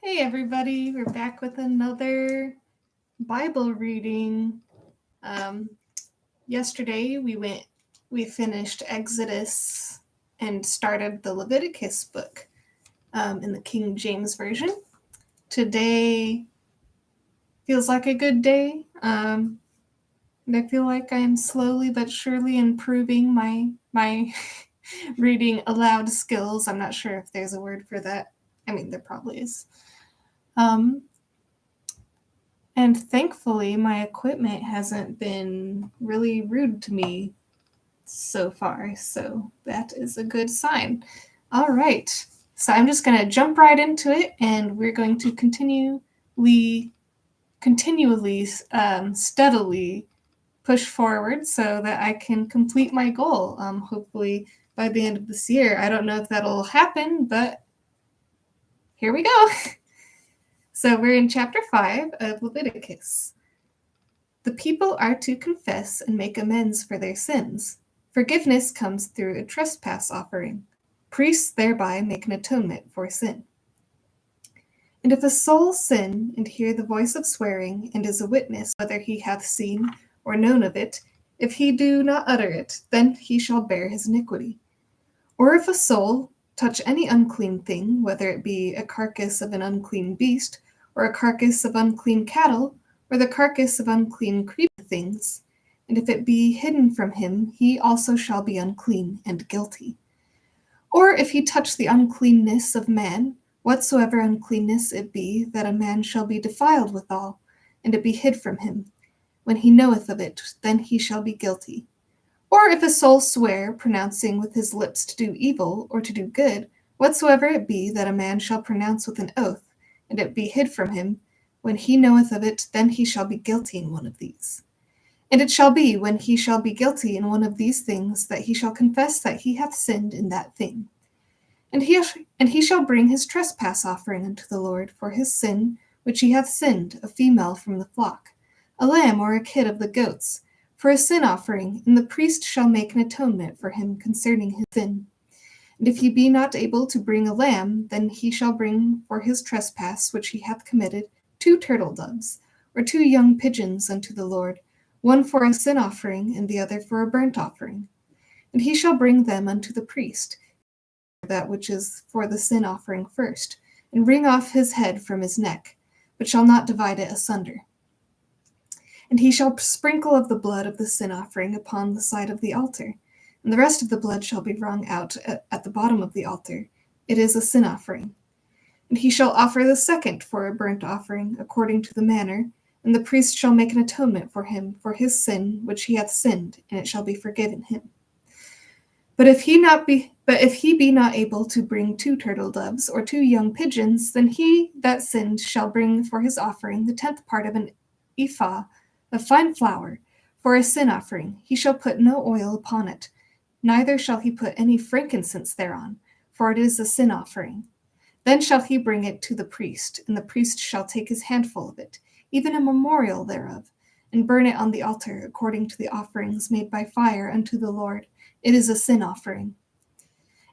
Hey everybody, we're back with another Bible reading. Yesterday we finished Exodus and started the Leviticus book in the King James Version. Today feels like a good day. And I feel like I am slowly but surely improving my reading aloud skills. I'm not sure if there's a word for that. I mean, there probably is. And thankfully, my equipment hasn't been really rude to me so far, so that is a good sign. All right, so I'm just going to jump right into it, and we're going to continually, steadily push forward so that I can complete my goal, hopefully by the end of this year. I don't know if that'll happen, but here we go. So we're in chapter 5 of Leviticus. The people are to confess and make amends for their sins. Forgiveness comes through a trespass offering. Priests thereby make an atonement for sin. And if a soul sin and hear the voice of swearing, and is a witness whether he hath seen or known of it, if he do not utter it, then he shall bear his iniquity. Or if a soul touch any unclean thing, whether it be a carcass of an unclean beast, or a carcass of unclean cattle, or the carcass of unclean creeping things, and if it be hidden from him, he also shall be unclean and guilty. Or if he touch the uncleanness of man, whatsoever uncleanness it be, that a man shall be defiled withal, and it be hid from him, when he knoweth of it, then he shall be guilty. Or if a soul swear, pronouncing with his lips to do evil, or to do good, whatsoever it be that a man shall pronounce with an oath, and it be hid from him, when he knoweth of it, then he shall be guilty in one of these. And it shall be, when he shall be guilty in one of these things, that he shall confess that he hath sinned in that thing. And he shall bring his trespass offering unto the Lord for his sin, which he hath sinned, a female from the flock, a lamb or a kid of the goats, for a sin offering, and the priest shall make an atonement for him concerning his sin. And if he be not able to bring a lamb, then he shall bring for his trespass which he hath committed 2 turtle doves, or 2 young pigeons unto the Lord, one for a sin offering, and the other for a burnt offering. And he shall bring them unto the priest, that which is for the sin offering first, and wring off his head from his neck, but shall not divide it asunder. And he shall sprinkle of the blood of the sin offering upon the side of the altar, and the rest of the blood shall be wrung out at the bottom of the altar. It is a sin offering. And he shall offer the second for a burnt offering, according to the manner, and the priest shall make an atonement for him for his sin which he hath sinned, and it shall be forgiven him. But if he be not able to bring 2 turtle doves or 2 young pigeons, then he that sinned shall bring for his offering the 10th part of an ephah of fine flour, for a sin offering. He shall put no oil upon it, neither shall he put any frankincense thereon, for it is a sin offering. Then shall he bring it to the priest, and the priest shall take his handful of it, even a memorial thereof, and burn it on the altar, according to the offerings made by fire unto the Lord. It is a sin offering.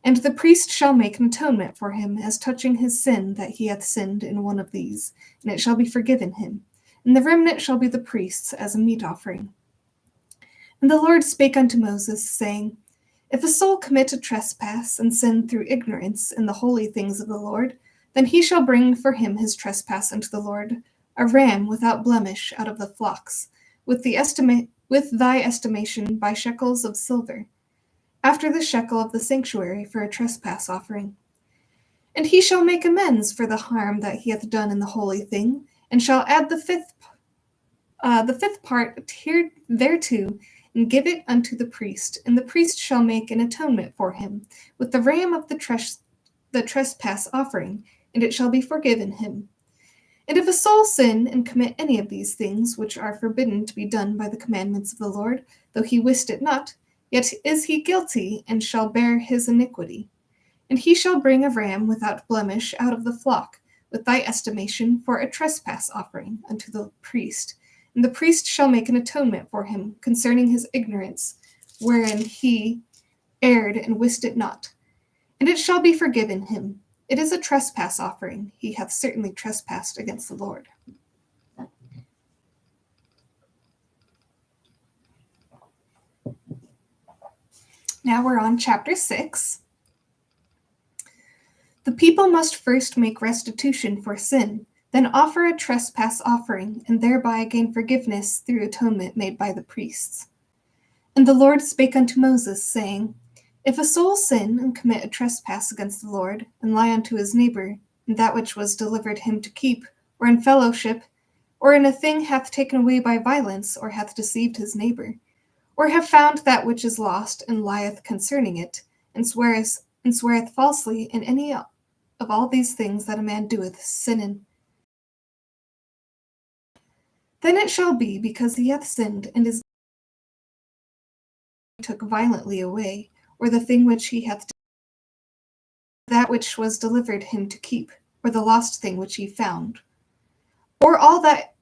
And the priest shall make an atonement for him as touching his sin that he hath sinned in one of these, and it shall be forgiven him. And the remnant shall be the priest's as a meat offering. And the Lord spake unto Moses, saying, If a soul commit a trespass and sin through ignorance in the holy things of the Lord, then he shall bring for him his trespass unto the Lord, a ram without blemish out of the flocks, with thy estimation by shekels of silver, after the shekel of the sanctuary for a trespass offering. And he shall make amends for the harm that he hath done in the holy thing, and shall add the fifth part thereto, and give it unto the priest. And the priest shall make an atonement for him with the ram of the trespass offering, and it shall be forgiven him. And if a soul sin and commit any of these things, which are forbidden to be done by the commandments of the Lord, though he wist it not, yet is he guilty, and shall bear his iniquity. And he shall bring a ram without blemish out of the flock, with thy estimation, for a trespass offering unto the priest. And the priest shall make an atonement for him concerning his ignorance, wherein he erred and wist it not. And it shall be forgiven him. It is a trespass offering. He hath certainly trespassed against the Lord. Now we're on chapter 6. The people must first make restitution for sin, then offer a trespass offering, and thereby gain forgiveness through atonement made by the priests. And the Lord spake unto Moses, saying, If a soul sin and commit a trespass against the Lord, and lie unto his neighbor, in that which was delivered him to keep, or in fellowship, or in a thing hath taken away by violence, or hath deceived his neighbor, or have found that which is lost, and lieth concerning it, and sweareth falsely in any of all these things that a man doeth, sinning. Then it shall be, because he hath sinned, and is took violently away, or the thing which he hath that which was delivered him to keep, or the lost thing which he found, or all that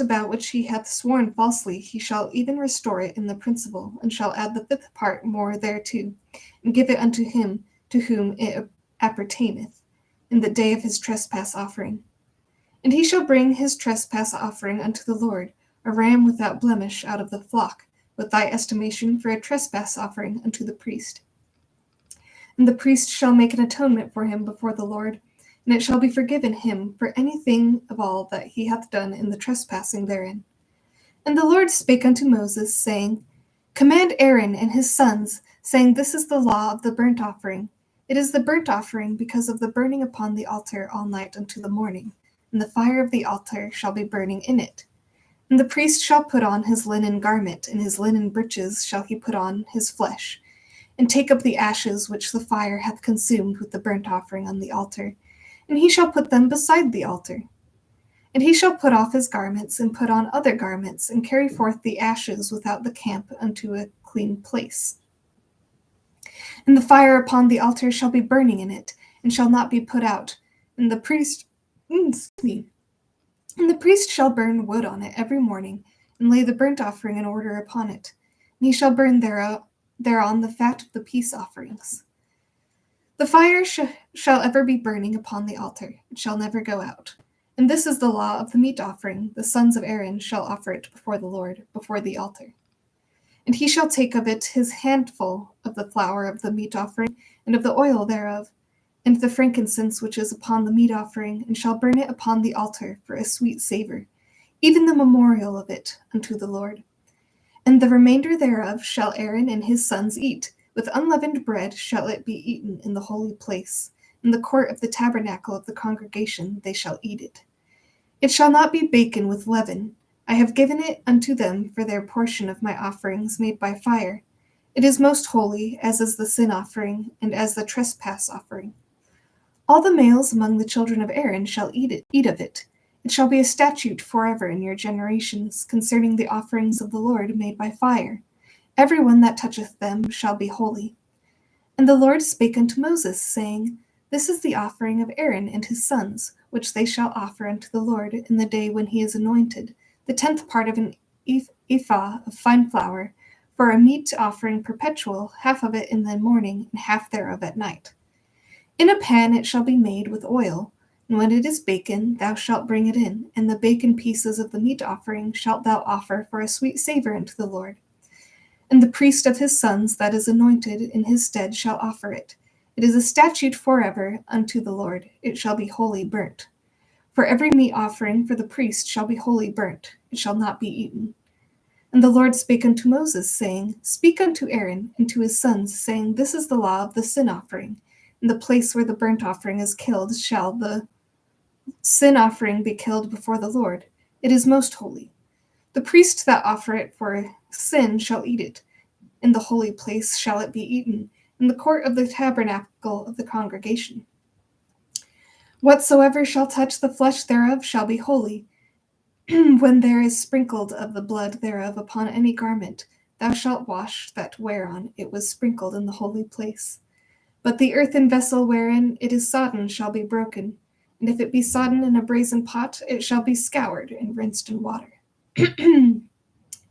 about which he hath sworn falsely, he shall even restore it in the principal, and shall add the fifth part more thereto, and give it unto him to whom it appertaineth, in the day of his trespass offering. And he shall bring his trespass offering unto the Lord, a ram without blemish out of the flock, with thy estimation for a trespass offering unto the priest. And the priest shall make an atonement for him before the Lord, and it shall be forgiven him for anything of all that he hath done in the trespassing therein. And the Lord spake unto Moses, saying, Command Aaron and his sons, saying, This is the law of the burnt offering. It is the burnt offering because of the burning upon the altar all night unto the morning, and the fire of the altar shall be burning in it. And the priest shall put on his linen garment, and his linen breeches shall he put on his flesh, and take up the ashes which the fire hath consumed with the burnt offering on the altar, and he shall put them beside the altar. And he shall put off his garments, and put on other garments, and carry forth the ashes without the camp unto a clean place. And the fire upon the altar shall be burning in it, and shall not be put out. And the priest shall burn wood on it every morning, and lay the burnt offering in order upon it. And he shall burn thereon the fat of the peace offerings. The fire shall ever be burning upon the altar, it shall never go out. And this is the law of the meat offering. The sons of Aaron shall offer it before the Lord, before the altar. And he shall take of it his handful of the flour of the meat offering, and of the oil thereof, and the frankincense which is upon the meat offering, and shall burn it upon the altar for a sweet savour, even the memorial of it unto the Lord. And the remainder thereof shall Aaron and his sons eat. With unleavened bread shall it be eaten in the holy place. In the court of the tabernacle of the congregation they shall eat it. It shall not be baken with leaven. I have given it unto them for their portion of my offerings made by fire. It is most holy, as is the sin offering, and as the trespass offering. All the males among the children of Aaron shall eat of it. It shall be a statute forever in your generations, concerning the offerings of the Lord made by fire. Every one that toucheth them shall be holy. And the Lord spake unto Moses, saying, This is the offering of Aaron and his sons, which they shall offer unto the Lord in the day when he is anointed, the 10th part of an ephah of fine flour, for a meat offering perpetual, half of it in the morning, and half thereof at night. In a pan it shall be made with oil, and when it is baken, thou shalt bring it in, and the baken pieces of the meat offering shalt thou offer for a sweet savour unto the Lord. And the priest of his sons that is anointed in his stead shall offer it. It is a statute forever unto the Lord. It shall be wholly burnt. For every meat offering for the priest shall be wholly burnt. It shall not be eaten. And the Lord spake unto Moses, saying, Speak unto Aaron and to his sons, saying, This is the law of the sin offering. In the place where the burnt offering is killed shall the sin offering be killed before the Lord. It is most holy. The priest that offer it for sin shall eat it. In the holy place shall it be eaten, in the court of the tabernacle of the congregation. Whatsoever shall touch the flesh thereof shall be holy. When there is sprinkled of the blood thereof upon any garment, thou shalt wash that whereon it was sprinkled in the holy place. But the earthen vessel wherein it is sodden shall be broken, and if it be sodden in a brazen pot, it shall be scoured and rinsed in water.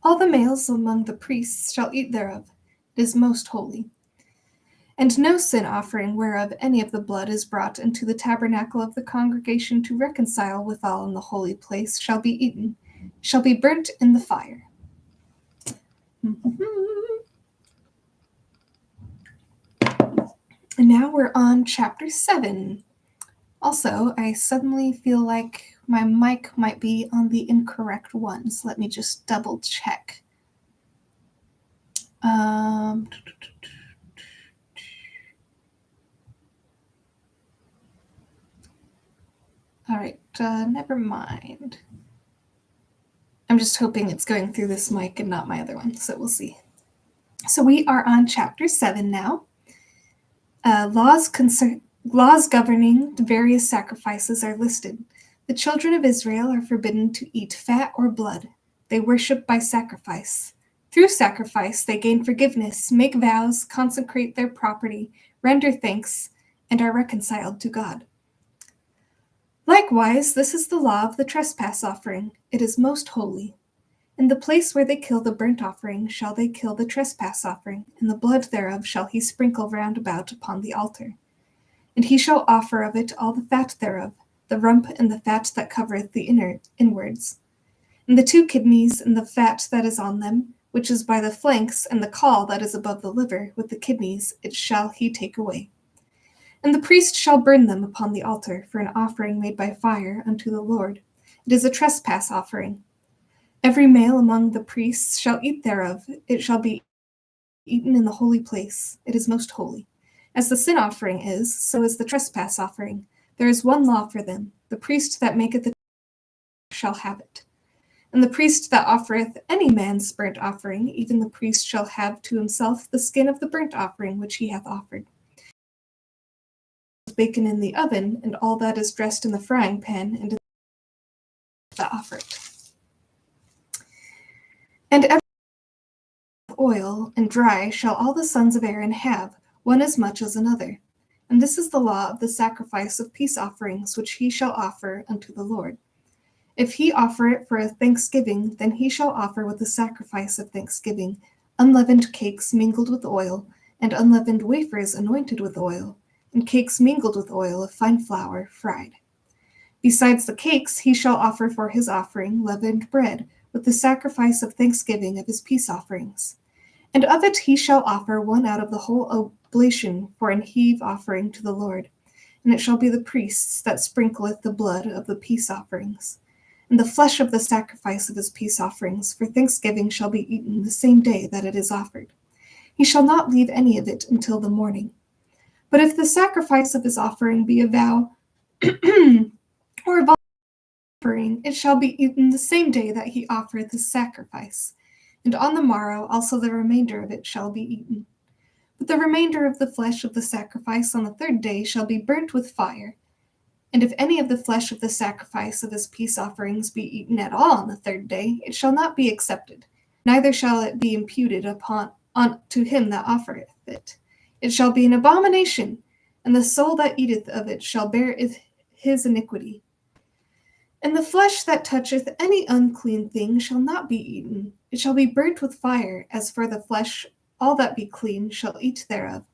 All the males among the priests shall eat thereof. It is most holy. And no sin offering whereof any of the blood is brought into the tabernacle of the congregation to reconcile withal in the holy place shall be eaten, shall be burnt in the fire. And now we're on chapter 7. Also, I suddenly feel like my mic might be on the incorrect one, so let me just double check. All right, never mind. I'm just hoping it's going through this mic and not my other one, so we'll see. So we are on chapter 7 now. Laws governing the various sacrifices are listed. The children of Israel are forbidden to eat fat or blood. They worship by sacrifice. Through sacrifice, they gain forgiveness, make vows, consecrate their property, render thanks, and are reconciled to God. Likewise, this is the law of the trespass offering. It is most holy. In the place where they kill the burnt offering shall they kill the trespass offering, and the blood thereof shall he sprinkle round about upon the altar. And he shall offer of it all the fat thereof, the rump and the fat that covereth the inwards, and the 2 kidneys and the fat that is on them, which is by the flanks, and the caul that is above the liver, with the kidneys, it shall he take away. And the priest shall burn them upon the altar for an offering made by fire unto the Lord. It is a trespass offering. Every male among the priests shall eat thereof. It shall be eaten in the holy place. It is most holy. As the sin offering is, so is the trespass offering. There is one law for them. The priest that maketh it shall have it. And the priest that offereth any man's burnt offering, even the priest shall have to himself the skin of the burnt offering which he hath offered. Bacon in the oven, and all that is dressed in the frying pan, and that offer it. And every oil and dry shall all the sons of Aaron have, one as much as another. And this is the law of the sacrifice of peace offerings, which he shall offer unto the Lord. If he offer it for a thanksgiving, then he shall offer with the sacrifice of thanksgiving unleavened cakes mingled with oil, and unleavened wafers anointed with oil, and cakes mingled with oil of fine flour fried. Besides the cakes, he shall offer for his offering leavened bread, with the sacrifice of thanksgiving of his peace offerings. And of it he shall offer one out of the whole oblation for an heave offering to the Lord. And it shall be the priests that sprinkleth the blood of the peace offerings. And the flesh of the sacrifice of his peace offerings for thanksgiving shall be eaten the same day that it is offered. He shall not leave any of it until the morning. But if the sacrifice of his offering be a vow or a offering, it shall be eaten the same day that he offereth his sacrifice. And on the morrow also the remainder of it shall be eaten. But the remainder of the flesh of the sacrifice on the 3rd day shall be burnt with fire. And if any of the flesh of the sacrifice of his peace offerings be eaten at all on the 3rd day, it shall not be accepted, neither shall it be imputed to him that offereth it. It shall be an abomination, and the soul that eateth of it shall bear his iniquity. And the flesh that toucheth any unclean thing shall not be eaten. It shall be burnt with fire. As for the flesh, all that be clean shall eat thereof.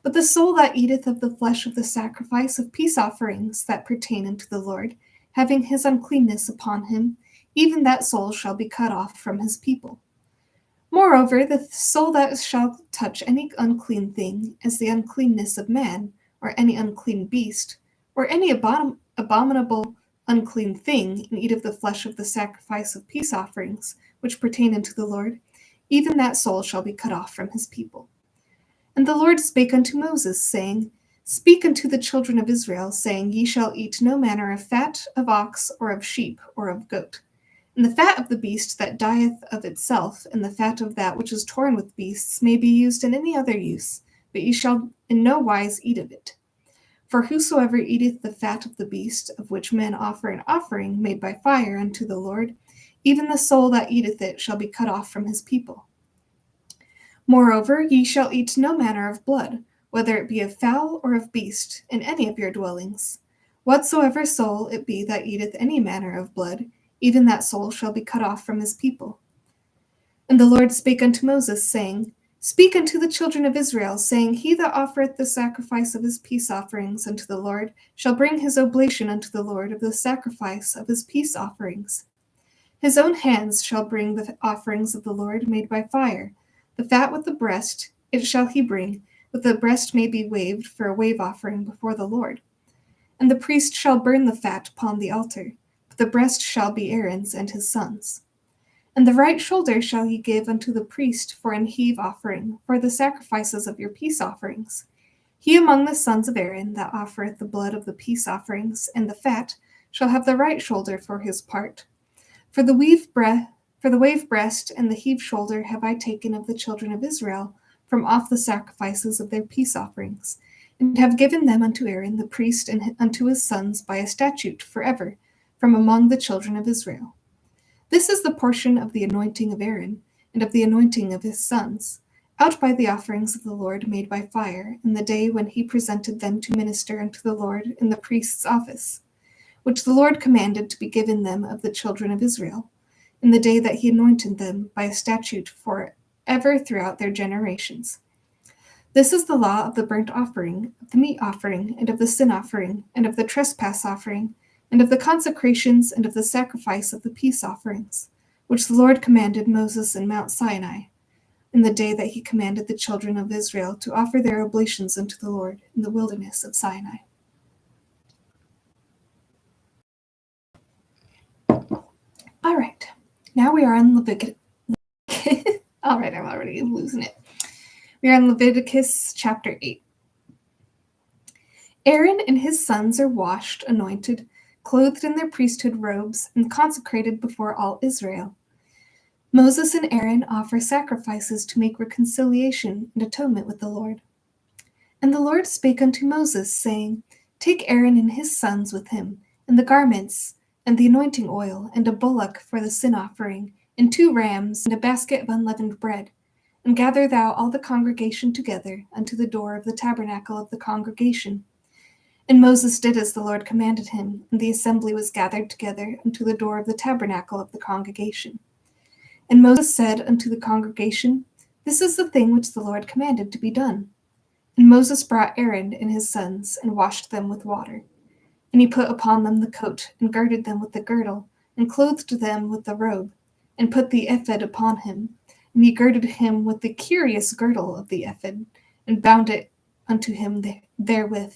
But the soul that eateth of the flesh of the sacrifice of peace offerings that pertain unto the Lord, having his uncleanness upon him, even that soul shall be cut off from his people. Moreover, the soul that shall touch any unclean thing, as the uncleanness of man, or any unclean beast, or any abominable unclean thing, and eat of the flesh of the sacrifice of peace offerings, which pertain unto the Lord, even that soul shall be cut off from his people. And the Lord spake unto Moses, saying, Speak unto the children of Israel, saying, Ye shall eat no manner of fat of ox, or of sheep, or of goat. And the fat of the beast that dieth of itself, and the fat of that which is torn with beasts, may be used in any other use, but ye shall in no wise eat of it. For whosoever eateth the fat of the beast, of which men offer an offering made by fire unto the Lord, even the soul that eateth it shall be cut off from his people. Moreover, ye shall eat no manner of blood, whether it be of fowl or of beast, in any of your dwellings. Whatsoever soul it be that eateth any manner of blood, even that soul shall be cut off from his people. And the Lord spake unto Moses, saying, Speak unto the children of Israel, saying, He that offereth the sacrifice of his peace offerings unto the Lord shall bring his oblation unto the Lord of the sacrifice of his peace offerings. His own hands shall bring the offerings of the Lord made by fire. The fat with the breast, it shall he bring, but the breast may be waved for a wave offering before the Lord. And the priest shall burn the fat upon the altar, but the breast shall be Aaron's and his sons'. And the right shoulder shall ye give unto the priest for an heave offering, for the sacrifices of your peace offerings. He among the sons of Aaron that offereth the blood of the peace offerings and the fat shall have the right shoulder for his part. For the wave breast and the heave shoulder have I taken of the children of Israel from off the sacrifices of their peace offerings, and have given them unto Aaron the priest and unto his sons by a statute forever from among the children of Israel. This is the portion of the anointing of Aaron, and of the anointing of his sons, out by the offerings of the Lord made by fire, in the day when he presented them to minister unto the Lord in the priest's office, which the Lord commanded to be given them of the children of Israel, in the day that he anointed them by a statute for ever throughout their generations. This is the law of the burnt offering, of the meat offering, and of the sin offering, and of the trespass offering, and of the consecrations, and of the sacrifice of the peace offerings, which the Lord commanded Moses in Mount Sinai, in the day that he commanded the children of Israel to offer their oblations unto the Lord in the wilderness of Sinai. All right, now we are on Leviticus. All right, I'm already losing it. We are on Leviticus chapter 8. Aaron and his sons are washed, anointed, clothed in their priesthood robes, and consecrated before all Israel. Moses and Aaron offer sacrifices to make reconciliation and atonement with the Lord. And the Lord spake unto Moses, saying, Take Aaron and his sons with him, and the garments, and the anointing oil, and a bullock for the sin offering, and 2 rams, and a basket of unleavened bread, and gather thou all the congregation together unto the door of the tabernacle of the congregation. And Moses did as the Lord commanded him, and the assembly was gathered together unto the door of the tabernacle of the congregation. And Moses said unto the congregation, This is the thing which the Lord commanded to be done. And Moses brought Aaron and his sons, and washed them with water. And he put upon them the coat, and girded them with the girdle, and clothed them with the robe, and put the ephod upon him. And he girded him with the curious girdle of the ephod, and bound it unto him therewith.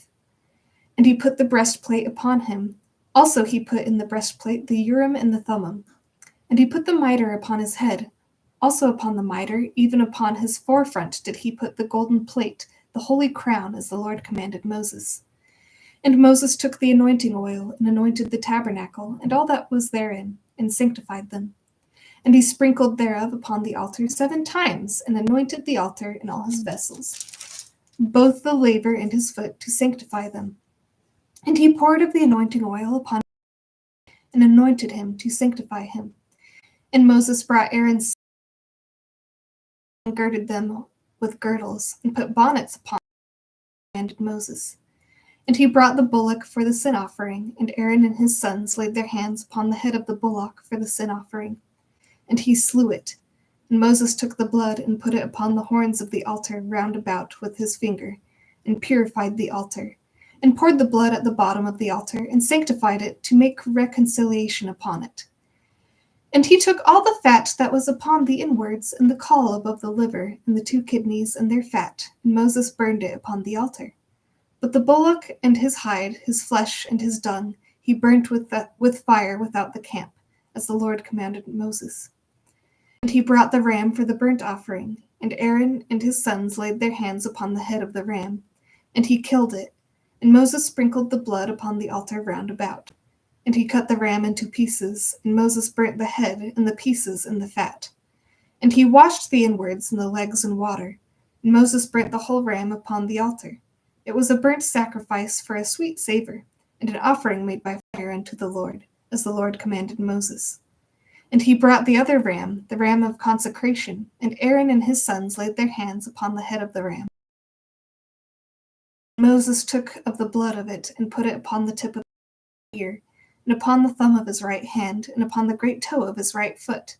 And he put the breastplate upon him. Also he put in the breastplate the Urim and the Thummim. And he put the mitre upon his head. Also upon the mitre, even upon his forefront, did he put the golden plate, the holy crown, as the Lord commanded Moses. And Moses took the anointing oil, and anointed the tabernacle, and all that was therein, and sanctified them. And he sprinkled thereof upon the altar 7 times, and anointed the altar and all his vessels, both the laver and his foot, to sanctify them. And he poured of the anointing oil upon him, and anointed him to sanctify him. And Moses brought Aaron's sons, and girded them with girdles, and put bonnets upon them, and commanded Moses. And he brought the bullock for the sin offering, and Aaron and his sons laid their hands upon the head of the bullock for the sin offering. And he slew it. And Moses took the blood, and put it upon the horns of the altar round about with his finger, and purified the altar, and poured the blood at the bottom of the altar, and sanctified it, to make reconciliation upon it. And he took all the fat that was upon the inwards, and the caul above the liver, and the 2 kidneys and their fat, and Moses burned it upon the altar. But the bullock and his hide, his flesh and his dung, he burnt with fire without the camp, as the Lord commanded Moses. And he brought the ram for the burnt offering, and Aaron and his sons laid their hands upon the head of the ram, and he killed it. And Moses sprinkled the blood upon the altar round about. And he cut the ram into pieces, and Moses burnt the head and the pieces and the fat. And he washed the inwards and the legs in water, and Moses burnt the whole ram upon the altar. It was a burnt sacrifice for a sweet savor, and an offering made by fire unto the Lord, as the Lord commanded Moses. And he brought the other ram, the ram of consecration, and Aaron and his sons laid their hands upon the head of the ram. Moses took of the blood of it, and put it upon the tip of his ear, and upon the thumb of his right hand, and upon the great toe of his right foot.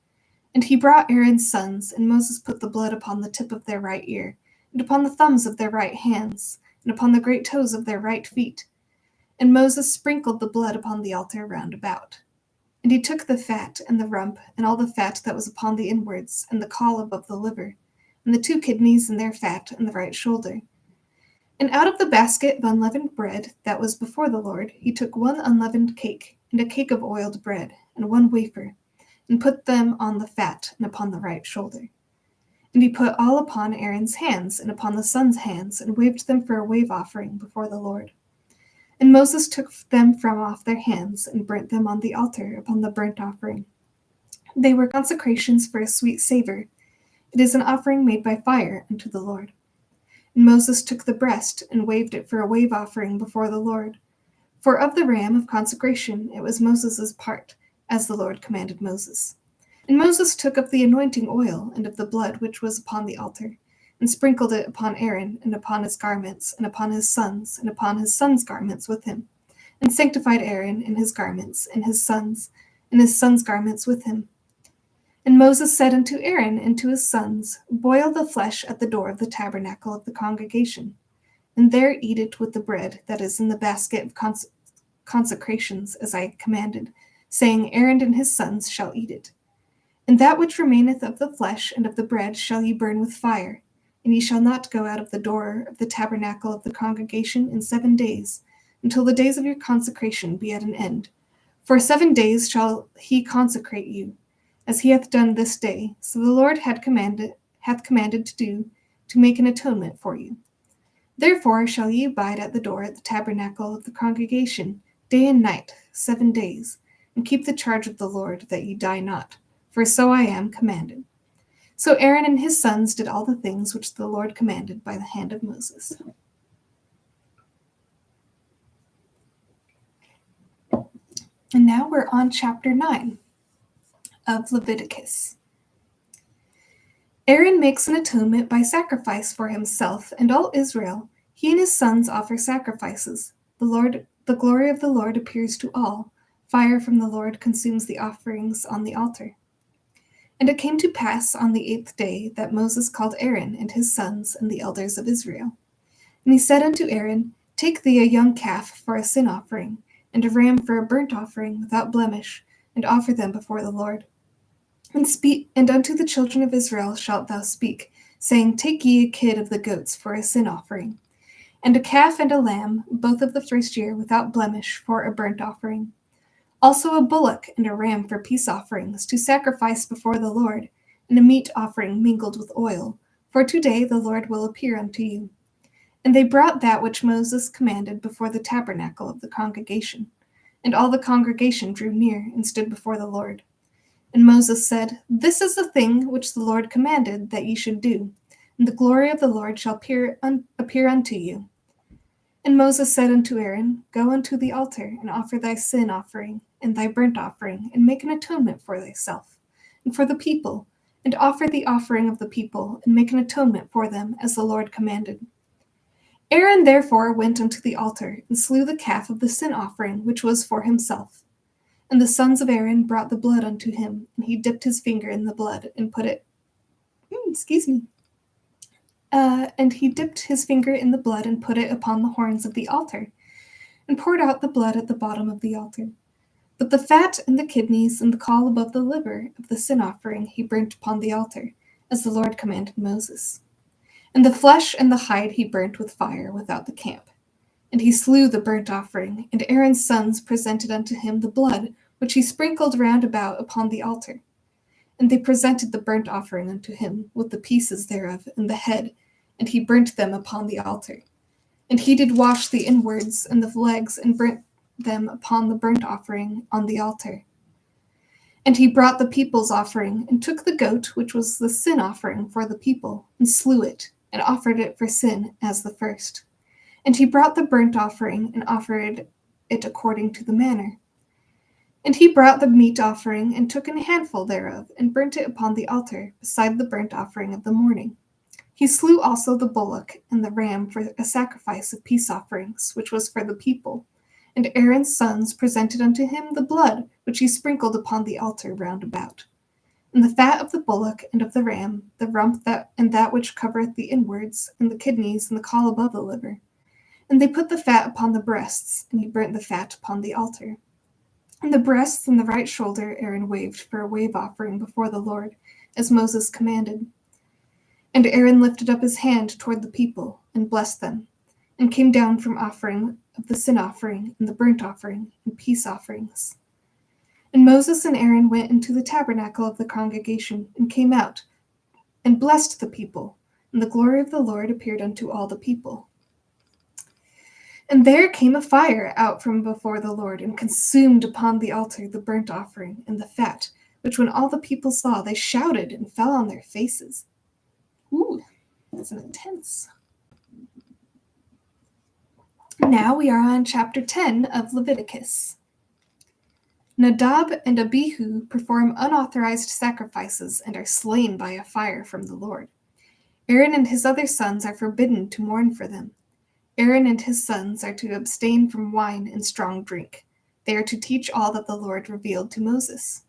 And he brought Aaron's sons, and Moses put the blood upon the tip of their right ear, and upon the thumbs of their right hands, and upon the great toes of their right feet. And Moses sprinkled the blood upon the altar round about. And he took the fat, and the rump, and all the fat that was upon the inwards, and the caul above the liver, and the 2 kidneys and their fat, and the right shoulder. And out of the basket of unleavened bread that was before the Lord, he took 1 unleavened cake, and a cake of oiled bread, and 1 wafer, and put them on the fat, and upon the right shoulder. And he put all upon Aaron's hands, and upon the sons' hands, and waved them for a wave offering before the Lord. And Moses took them from off their hands, and burnt them on the altar upon the burnt offering. They were consecrations for a sweet savor. It is an offering made by fire unto the Lord. And Moses took the breast, and waved it for a wave offering before the Lord. For of the ram of consecration it was Moses' part, as the Lord commanded Moses. And Moses took of the anointing oil, and of the blood which was upon the altar, and sprinkled it upon Aaron, and upon his garments, and upon his sons, and upon his sons' garments with him, and sanctified Aaron and his garments, and his sons' garments with him. And Moses said unto Aaron and to his sons, Boil the flesh at the door of the tabernacle of the congregation, and there eat it with the bread that is in the basket of consecrations, as I commanded, saying, Aaron and his sons shall eat it. And that which remaineth of the flesh and of the bread shall ye burn with fire, and ye shall not go out of the door of the tabernacle of the congregation in 7 days, until the days of your consecration be at an end. For 7 days shall he consecrate you, as he hath done this day, so the Lord hath commanded to do, to make an atonement for you. Therefore shall ye abide at the door at the tabernacle of the congregation, day and night, 7 days, and keep the charge of the Lord, that ye die not, for so I am commanded. So Aaron and his sons did all the things which the Lord commanded by the hand of Moses. And now we're on chapter 9 of Leviticus. Aaron makes an atonement by sacrifice for himself and all Israel. He and his sons offer sacrifices. The glory of the Lord appears to all. Fire from the Lord consumes the offerings on the altar. And it came to pass on the 8th day that Moses called Aaron and his sons and the elders of Israel. And he said unto Aaron, Take thee a young calf for a sin offering, and a ram for a burnt offering without blemish, and offer them before the Lord. And unto the children of Israel shalt thou speak, saying, Take ye a kid of the goats for a sin offering, and a calf and a lamb, both of the first year, without blemish, for a burnt offering. Also a bullock and a ram for peace offerings, to sacrifice before the Lord, and a meat offering mingled with oil, for today the Lord will appear unto you. And they brought that which Moses commanded before the tabernacle of the congregation. And all the congregation drew near, and stood before the Lord. And Moses said, This is the thing which the Lord commanded that ye should do, and the glory of the Lord shall appear unto you. And Moses said unto Aaron, Go unto the altar, and offer thy sin offering, and thy burnt offering, and make an atonement for thyself, and for the people, and offer the offering of the people, and make an atonement for them, as the Lord commanded. Aaron therefore went unto the altar, and slew the calf of the sin offering, which was for himself. And the sons of Aaron brought the blood unto him, and he dipped his finger in the blood, and put it, and he dipped his finger in the blood, and put it upon the horns of the altar, and poured out the blood at the bottom of the altar. But the fat and the kidneys and the caul above the liver of the sin offering he burnt upon the altar, as the Lord commanded Moses. And the flesh and the hide he burnt with fire without the camp. And he slew the burnt offering, and Aaron's sons presented unto him the blood, which he sprinkled round about upon the altar. And they presented the burnt offering unto him, with the pieces thereof, and the head, and he burnt them upon the altar. And he did wash the inwards and the legs, and burnt them upon the burnt offering on the altar. And he brought the people's offering, and took the goat, which was the sin offering for the people, and slew it, and offered it for sin as the first. And he brought the burnt offering, and offered it according to the manner. And he brought the meat offering, and took an handful thereof, and burnt it upon the altar, beside the burnt offering of the morning. He slew also the bullock and the ram for a sacrifice of peace offerings, which was for the people. And Aaron's sons presented unto him the blood, which he sprinkled upon the altar round about. And the fat of the bullock and of the ram, the rump and that which covereth the inwards, and the kidneys, and the caul above the liver. And they put the fat upon the breasts, and he burnt the fat upon the altar. And the breasts and the right shoulder Aaron waved for a wave offering before the Lord, as Moses commanded. And Aaron lifted up his hand toward the people, and blessed them, and came down from offering of the sin offering, and the burnt offering, and peace offerings. And Moses and Aaron went into the tabernacle of the congregation, and came out, and blessed the people, and the glory of the Lord appeared unto all the people. And there came a fire out from before the Lord, and consumed upon the altar the burnt offering and the fat, which when all the people saw, they shouted and fell on their faces. Ooh, that's intense. Now we are on chapter 10 of Leviticus. Nadab and Abihu perform unauthorized sacrifices and are slain by a fire from the Lord. Aaron and his other sons are forbidden to mourn for them. Aaron and his sons are to abstain from wine and strong drink. They are to teach all that the Lord revealed to Moses.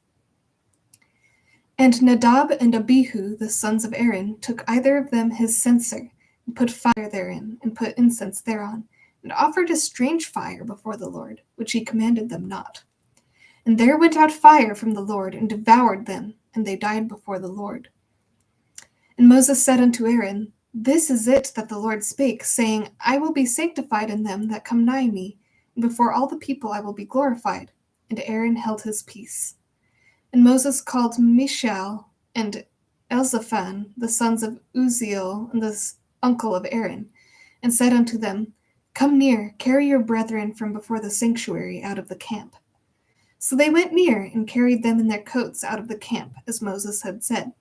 And Nadab and Abihu, the sons of Aaron, took either of them his censer, and put fire therein, and put incense thereon, and offered a strange fire before the Lord, which he commanded them not. And there went out fire from the Lord, and devoured them, and they died before the Lord. And Moses said unto Aaron, This is it that the Lord spake, saying, I will be sanctified in them that come nigh me, and before all the people I will be glorified. And Aaron held his peace. And Moses called Mishael and Elzaphan, the sons of Uzziel, and the uncle of Aaron, and said unto them, Come near, carry your brethren from before the sanctuary out of the camp. So they went near, and carried them in their coats out of the camp, as Moses had said.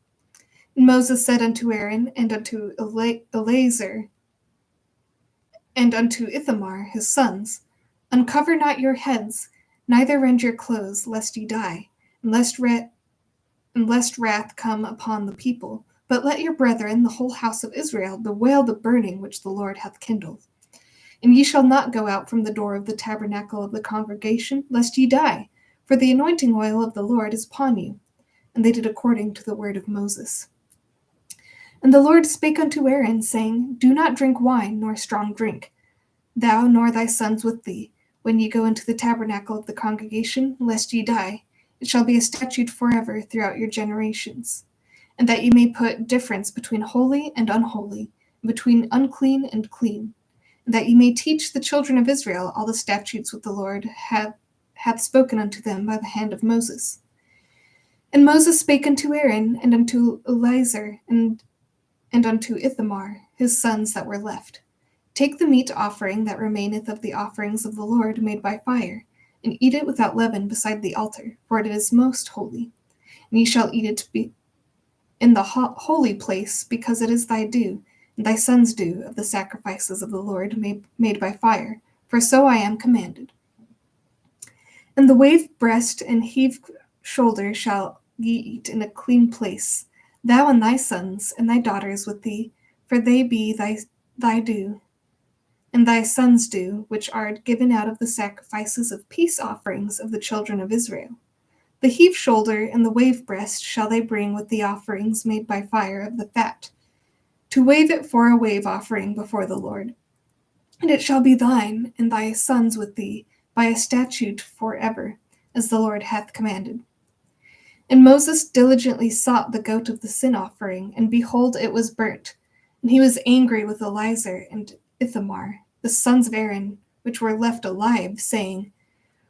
And Moses said unto Aaron, and unto Eleazar, and unto Ithamar his sons, Uncover not your heads, neither rend your clothes, lest ye die, and lest wrath come upon the people. But let your brethren, the whole house of Israel, bewail the burning which the Lord hath kindled. And ye shall not go out from the door of the tabernacle of the congregation, lest ye die, for the anointing oil of the Lord is upon you. And they did according to the word of Moses. And the Lord spake unto Aaron, saying, Do not drink wine, nor strong drink, thou nor thy sons with thee, when ye go into the tabernacle of the congregation, lest ye die. It shall be a statute forever throughout your generations. And that ye may put difference between holy and unholy, and between unclean and clean, and that ye may teach the children of Israel all the statutes which the Lord hath spoken unto them by the hand of Moses. And Moses spake unto Aaron, and unto Eleazar, and unto Ithamar, his sons that were left, Take the meat offering that remaineth of the offerings of the Lord made by fire, and eat it without leaven beside the altar, for it is most holy. And ye shall eat it in the holy place, because it is thy due, and thy sons' due of the sacrifices of the Lord made by fire, for so I am commanded. And the wave breast and heave shoulder shall ye eat in a clean place, thou and thy sons and thy daughters with thee, for they be thy due, and thy sons' due, which are given out of the sacrifices of peace offerings of the children of Israel. The heave shoulder and the wave breast shall they bring with the offerings made by fire of the fat, to wave it for a wave offering before the Lord. And it shall be thine and thy sons with thee by a statute forever, as the Lord hath commanded. And Moses diligently sought the goat of the sin offering, and behold, it was burnt. And he was angry with Eleazar and Ithamar, the sons of Aaron, which were left alive, saying,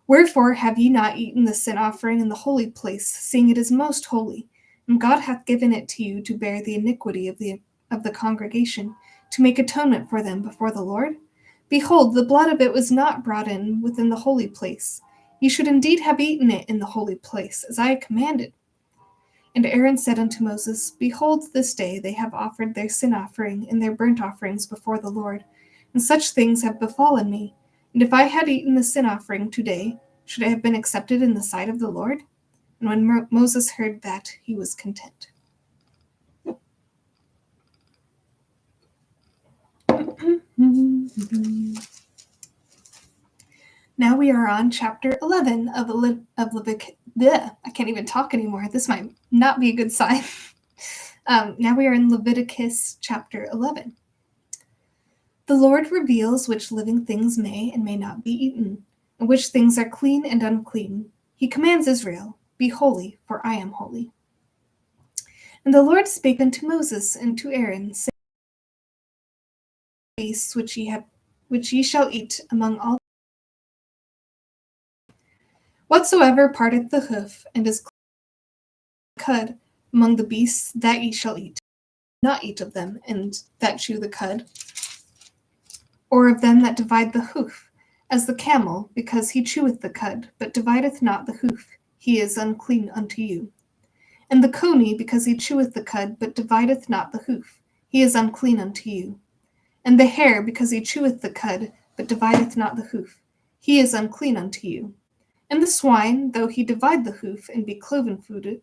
Wherefore have ye not eaten the sin offering in the holy place, seeing it is most holy? And God hath given it to you to bear the iniquity of the congregation, to make atonement for them before the Lord? Behold, the blood of it was not brought in within the holy place. Ye should indeed have eaten it in the holy place, as I commanded. And Aaron said unto Moses, Behold, this day they have offered their sin offering and their burnt offerings before the Lord, and such things have befallen me. And if I had eaten the sin offering today, should it have been accepted in the sight of the Lord? And when Moses heard that, he was content. Now we are on chapter 11 of Leviticus. I can't even talk anymore. This might not be a good sign. Now we are in Leviticus chapter 11. The Lord reveals which living things may and may not be eaten, and which things are clean and unclean. He commands Israel, "Be holy, for I am holy." And the Lord spake unto Moses and to Aaron, saying, "Beasts which ye shall eat among all, whatsoever parteth the hoof and is cud among the beasts that ye shall eat, not eat of them, and that chew the cud, or of them that divide the hoof, as the camel, because he cheweth the cud, but divideth not the hoof, he is unclean unto you. And the coney, because he cheweth the cud, but divideth not the hoof, he is unclean unto you. And the hare, because he cheweth the cud, but divideth not the hoof, he is unclean unto you. And the swine, though he divide the hoof, and be cloven-footed,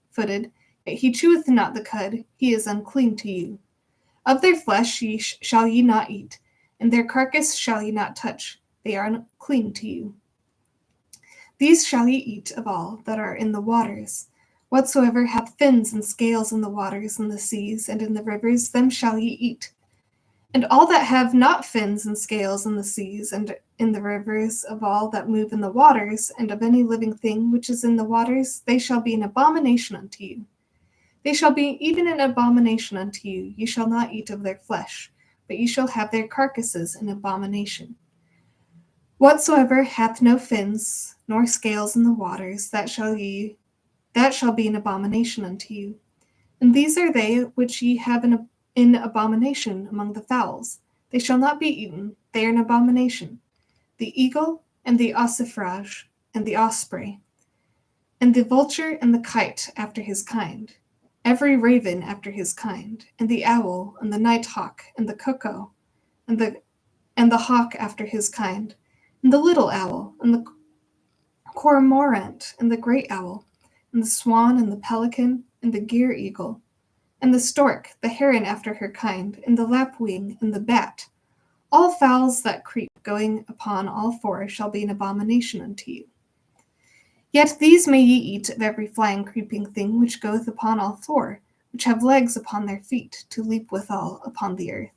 yet he cheweth not the cud, he is unclean to you. Of their flesh shall ye not eat, and their carcass shall ye not touch, they are unclean to you. These shall ye eat of all that are in the waters. Whatsoever hath fins and scales in the waters, and the seas, and in the rivers, them shall ye eat. And all that have not fins and scales in the seas, and in the rivers, of all that move in the waters, and of any living thing which is in the waters, they shall be an abomination unto you. They shall be even an abomination unto you. Ye shall not eat of their flesh, but ye shall have their carcasses an abomination. Whatsoever hath no fins nor scales in the waters, that shall be an abomination unto you. And these are they which ye have in abomination among the fowls. They shall not be eaten, they are an abomination. The eagle, and the ossifrage, and the osprey, and the vulture, and the kite after his kind, every raven after his kind, and the owl, and the nighthawk, and the cuckoo, and the hawk after his kind, and the little owl, and the cormorant, and the great owl, and the swan, and the pelican, and the gyre eagle, and the stork, the heron after her kind, and the lapwing, and the bat. All fowls that creep, going upon all four, shall be an abomination unto you. Yet these may ye eat of every flying creeping thing which goeth upon all four, which have legs upon their feet, to leap withal upon the earth.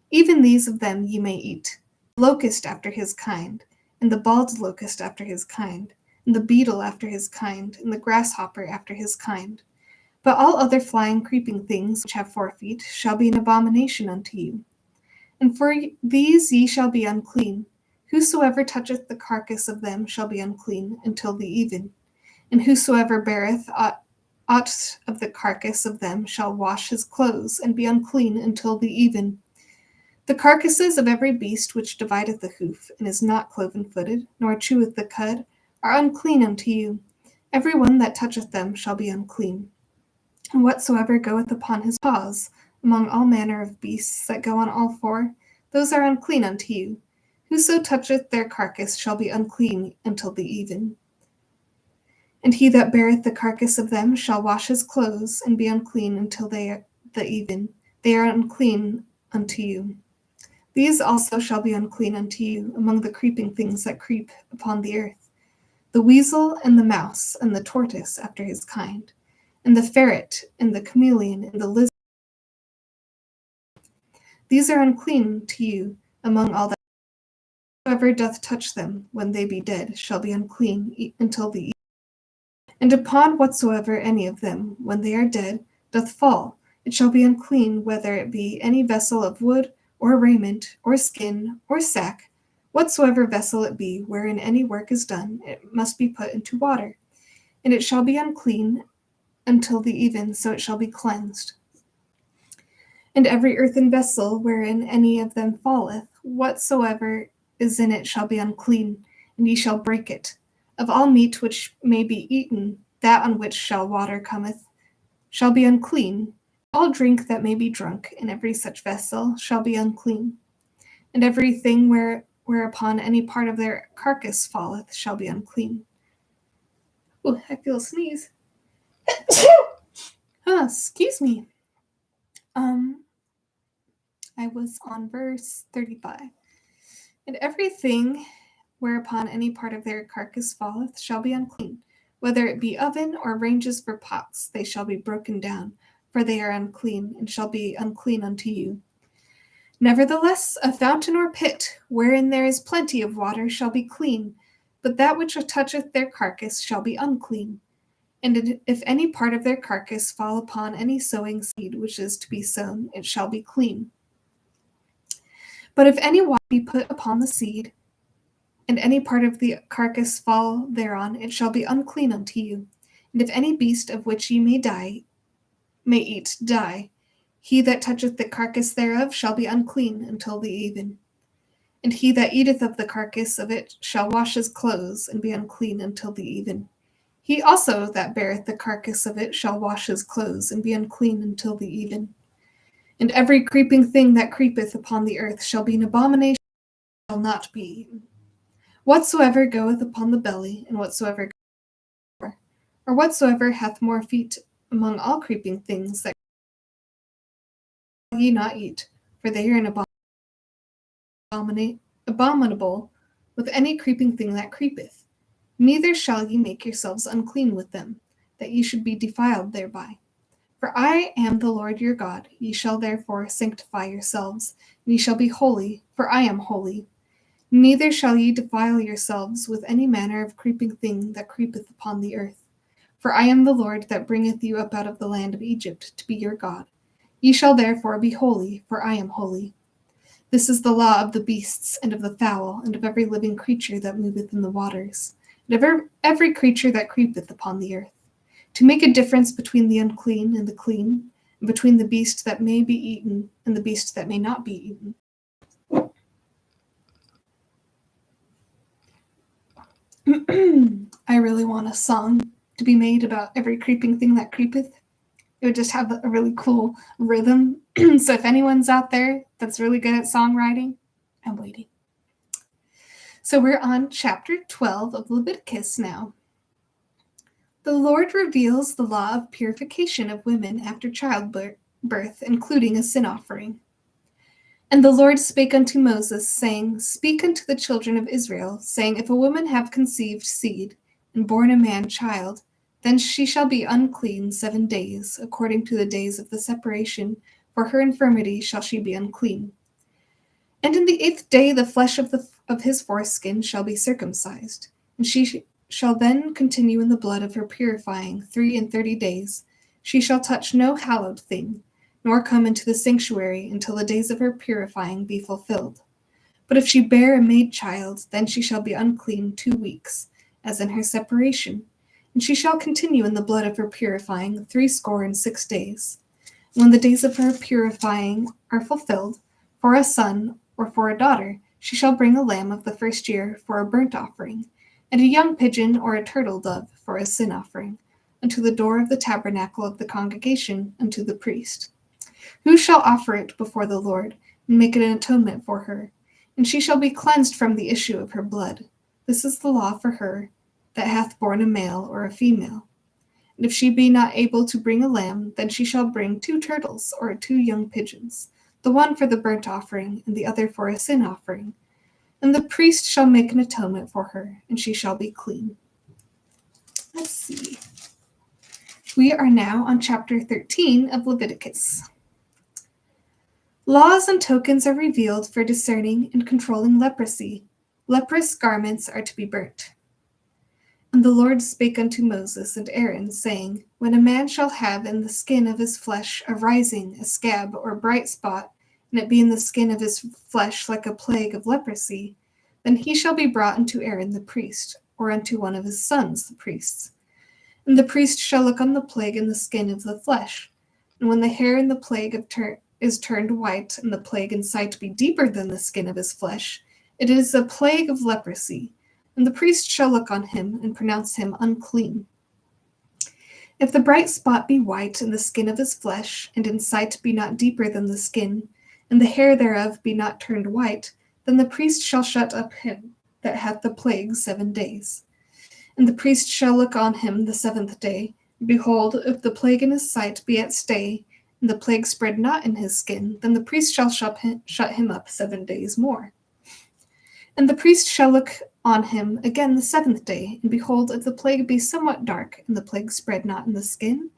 Even these of them ye may eat, the locust after his kind, and the bald locust after his kind, and the beetle after his kind, and the grasshopper after his kind. But all other flying creeping things which have 4 feet shall be an abomination unto you. And for these ye shall be unclean. Whosoever toucheth the carcass of them shall be unclean until the even. And whosoever beareth aught of the carcass of them shall wash his clothes, and be unclean until the even. The carcasses of every beast which divideth the hoof, and is not cloven-footed, nor cheweth the cud, are unclean unto you. Every one that toucheth them shall be unclean. And whatsoever goeth upon his paws, among all manner of beasts that go on all four, those are unclean unto you. Whoso toucheth their carcass shall be unclean until the even. And he that beareth the carcass of them shall wash his clothes, and be unclean until the even. They are unclean unto you. These also shall be unclean unto you among the creeping things that creep upon the earth, the weasel, and the mouse, and the tortoise after his kind, and the ferret, and the chameleon, and the lizard. These are unclean to you among all that. Whoever doth touch them, when they be dead, shall be unclean until the even. And upon whatsoever any of them, when they are dead, doth fall, it shall be unclean, whether it be any vessel of wood, or raiment, or skin, or sack. Whatsoever vessel it be, wherein any work is done, it must be put into water. And it shall be unclean until the even, so it shall be cleansed. And every earthen vessel, wherein any of them falleth, whatsoever is in it shall be unclean, and ye shall break it. Of all meat which may be eaten, that on which shall water cometh, shall be unclean. All drink that may be drunk in every such vessel shall be unclean. And everything whereupon any part of their carcass falleth shall be unclean. Oh, I feel a sneeze. Excuse me. I was on verse 35. And everything whereupon any part of their carcass falleth, shall be unclean. Whether it be oven or ranges for pots, they shall be broken down, for they are unclean, and shall be unclean unto you. Nevertheless, a fountain or pit, wherein there is plenty of water, shall be clean, but that which toucheth their carcass shall be unclean. And if any part of their carcass fall upon any sowing seed which is to be sown, it shall be clean. But if any water be put upon the seed, and any part of the carcass fall thereon, it shall be unclean unto you. And if any beast of which ye may eat die, he that toucheth the carcass thereof shall be unclean until the even. And he that eateth of the carcass of it shall wash his clothes, and be unclean until the even. He also that beareth the carcass of it shall wash his clothes, and be unclean until the even. And every creeping thing that creepeth upon the earth shall be an abomination, and shall not be eaten. Whatsoever goeth upon the belly, and whatsoever goeth or whatsoever hath more feet among all creeping things, that ye not eat, for they are an abominable with any creeping thing that creepeth. Neither shall ye make yourselves unclean with them, that ye should be defiled thereby. For I am the Lord your God. Ye shall therefore sanctify yourselves, and ye shall be holy, for I am holy. Neither shall ye defile yourselves with any manner of creeping thing that creepeth upon the earth. For I am the Lord that bringeth you up out of the land of Egypt to be your God. Ye shall therefore be holy, for I am holy. This is the law of the beasts, and of the fowl, and of every living creature that moveth in the waters, and of every creature that creepeth upon the earth, to make a difference between the unclean and the clean, and between the beast that may be eaten and the beast that may not be eaten. I really want a song to be made about every creeping thing that creepeth. It would just have a really cool rhythm. So if anyone's out there that's really good at songwriting, I'm waiting. So we're on chapter 12 of Leviticus now. The Lord reveals the law of purification of women after childbirth, including a sin offering. And the Lord spake unto Moses, saying, Speak unto the children of Israel, saying, If a woman have conceived seed, and born a man child, then she shall be unclean 7 days, according to the days of the separation, for her infirmity shall she be unclean. And in the 8th day the flesh of his foreskin shall be circumcised, and she shall then continue in the blood of her purifying 33 days. She shall touch no hallowed thing, nor come into the sanctuary until the days of her purifying be fulfilled. But if she bear a maid child, then she shall be unclean 2 weeks, as in her separation, and she shall continue in the blood of her purifying 66 days. When the days of her purifying are fulfilled, for a son or for a daughter, she shall bring a lamb of the first year for a burnt offering, and a young pigeon or a turtle dove for a sin offering, unto the door of the tabernacle of the congregation, unto the priest. Who shall offer it before the Lord, and make it an atonement for her? And she shall be cleansed from the issue of her blood. This is the law for her that hath borne a male or a female. And if she be not able to bring a lamb, then she shall bring 2 turtles or 2 young pigeons, the one for the burnt offering, and the other for a sin offering. And the priest shall make an atonement for her, and she shall be clean. Let's see. We are now on chapter 13 of Leviticus. Laws and tokens are revealed for discerning and controlling leprosy. Leprous garments are to be burnt. And the Lord spake unto Moses and Aaron, saying, When a man shall have in the skin of his flesh a rising, a scab, or bright spot, and it be in the skin of his flesh like a plague of leprosy, then he shall be brought unto Aaron the priest, or unto one of his sons the priests. And the priest shall look on the plague in the skin of the flesh. And when the hair in the plague is turned white, and the plague in sight be deeper than the skin of his flesh, it is a plague of leprosy. And the priest shall look on him, and pronounce him unclean. If the bright spot be white in the skin of his flesh, and in sight be not deeper than the skin, and the hair thereof be not turned white, then the priest shall shut up him that hath the plague 7 days. And the priest shall look on him the 7th day. Behold, if the plague in his sight be at stay, and the plague spread not in his skin, then the priest shall shut him up 7 days more. And the priest shall look on him again the 7th day, and behold, if the plague be somewhat dark, and the plague spread not in the skin,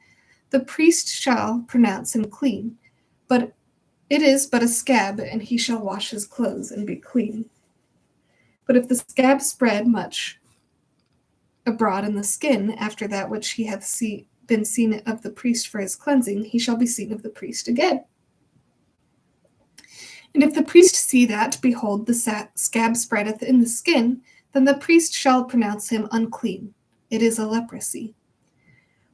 the priest shall pronounce him clean. But it is but a scab, and he shall wash his clothes and be clean. But if the scab spread much abroad in the skin, after that which he hath been seen of the priest for his cleansing, he shall be seen of the priest again. And if the priest see that, behold, the scab spreadeth in the skin, then the priest shall pronounce him unclean. It is a leprosy.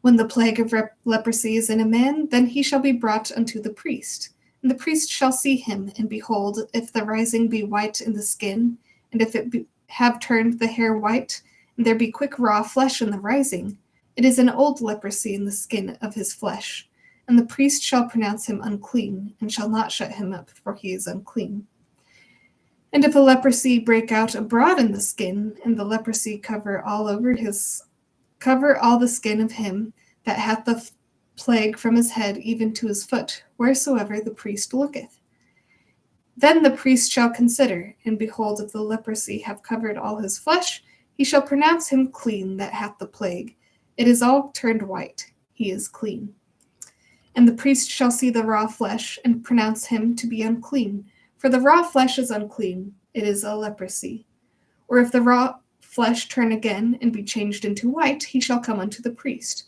When the plague of leprosy is in a man, then he shall be brought unto the priest. And the priest shall see him, and behold, if the rising be white in the skin, and if it have turned the hair white, and there be quick raw flesh in the rising, it is an old leprosy in the skin of his flesh. And the priest shall pronounce him unclean, and shall not shut him up, for he is unclean. And if a leprosy break out abroad in the skin, and the leprosy cover all the skin of him that hath the plague from his head even to his foot, wheresoever the priest looketh, then the priest shall consider, and behold, if the leprosy have covered all his flesh, he shall pronounce him clean that hath the plague. It is all turned white, he is clean. And the priest shall see the raw flesh, and pronounce him to be unclean. For the raw flesh is unclean, it is a leprosy. Or if the raw flesh turn again, and be changed into white, he shall come unto the priest.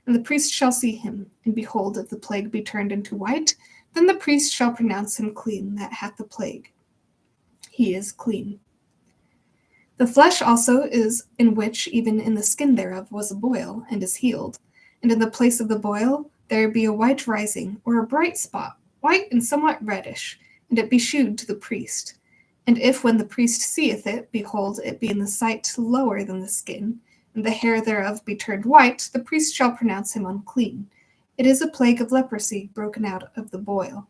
And the priest shall see him, and behold, if the plague be turned into white, then the priest shall pronounce him clean that hath the plague. He is clean. The flesh also is in which, even in the skin thereof, was a boil, and is healed. And in the place of the boil, there be a white rising, or a bright spot, white and somewhat reddish, and it be shewed to the priest. And if when the priest seeth it, behold, it be in the sight lower than the skin, and the hair thereof be turned white, the priest shall pronounce him unclean. It is a plague of leprosy broken out of the boil.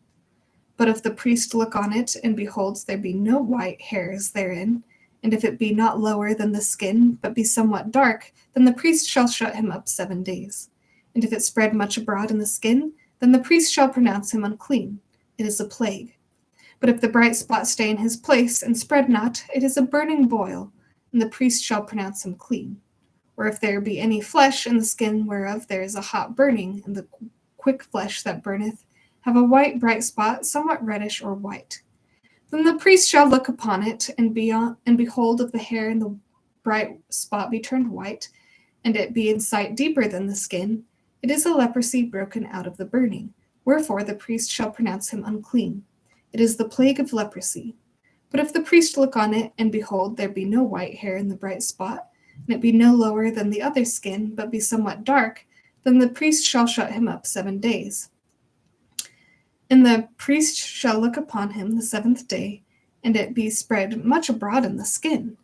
But if the priest look on it, and behold, there be no white hairs therein, and if it be not lower than the skin, but be somewhat dark, then the priest shall shut him up 7 days. And if it spread much abroad in the skin, then the priest shall pronounce him unclean. It is a plague. But if the bright spot stay in his place, and spread not, it is a burning boil, and the priest shall pronounce him clean. Or if there be any flesh in the skin whereof there is a hot burning, and the quick flesh that burneth have a white bright spot, somewhat reddish or white, then the priest shall look upon it, and behold, if the hair in the bright spot be turned white, and it be in sight deeper than the skin, it is a leprosy broken out of the burning. Wherefore the priest shall pronounce him unclean. It is the plague of leprosy. But if the priest look on it, and behold, there be no white hair in the bright spot, and it be no lower than the other skin, but be somewhat dark, then the priest shall shut him up 7 days. And the priest shall look upon him the 7th day, and it be spread much abroad in the skin.